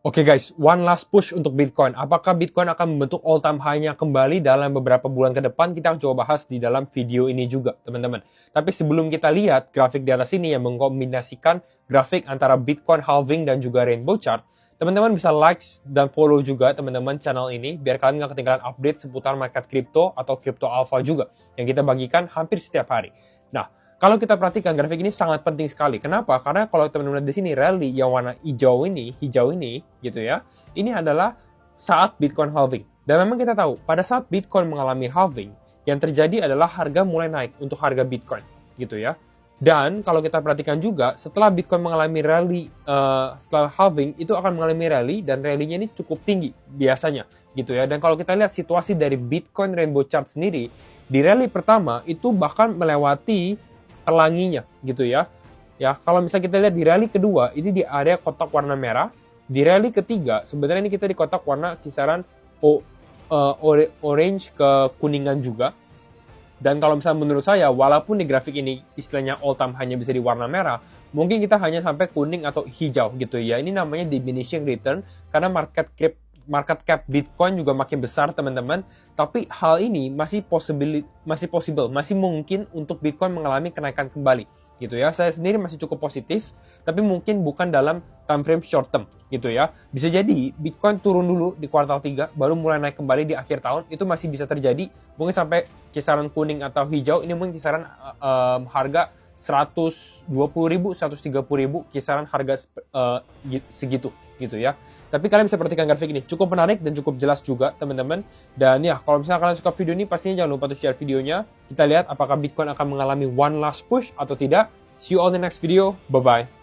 Oke guys, one last push untuk Bitcoin. Apakah Bitcoin akan membentuk all time high-nya kembali dalam beberapa bulan ke depan? Kita akan coba bahas di dalam video ini juga, teman-teman. Tapi sebelum kita lihat grafik di atas ini yang mengkombinasikan grafik antara Bitcoin halving dan juga rainbow chart, teman-teman bisa like dan follow juga teman-teman channel ini biar kalian nggak ketinggalan update seputar market crypto atau crypto alpha juga yang kita bagikan hampir setiap hari. Nah, kalau kita perhatikan grafik ini sangat penting sekali. Kenapa? Karena kalau teman-teman lihat di sini rally yang warna hijau ini gitu ya. Ini adalah saat Bitcoin halving. Dan memang kita tahu pada saat Bitcoin mengalami halving, yang terjadi adalah harga mulai naik untuk harga Bitcoin gitu ya. Dan kalau kita perhatikan juga setelah Bitcoin mengalami rally setelah halving itu akan mengalami rally dan rally-nya ini cukup tinggi biasanya gitu ya. Dan kalau kita lihat situasi dari Bitcoin rainbow chart sendiri di rally pertama itu bahkan melewati pelanginya gitu ya. Ya, kalau misalnya kita lihat di rally kedua, ini di area kotak warna merah. Di rally ketiga, sebenarnya ini kita di kotak warna kisaran orange ke kuningan juga. Dan kalau misalnya menurut saya, walaupun di grafik ini istilahnya all time hanya bisa di warna merah, mungkin kita hanya sampai kuning atau hijau gitu ya. Ini namanya diminishing return karena market cap Bitcoin juga makin besar teman-teman, tapi hal ini masih mungkin untuk Bitcoin mengalami kenaikan kembali gitu ya. Saya sendiri masih cukup positif, tapi mungkin bukan dalam time frame short term gitu ya. Bisa jadi Bitcoin turun dulu di kuartal 3 baru mulai naik kembali di akhir tahun, itu masih bisa terjadi, mungkin sampai kisaran kuning atau hijau. Ini mungkin kisaran harga 120.000, 130.000, kisaran harga segitu gitu ya. Tapi kalian bisa perhatikan grafik ini, cukup menarik dan cukup jelas juga teman-teman. Dan ya, kalau misalnya kalian suka video ini, pastinya jangan lupa untuk share videonya. Kita lihat apakah Bitcoin akan mengalami one last push atau tidak. See you all in the next video, bye-bye.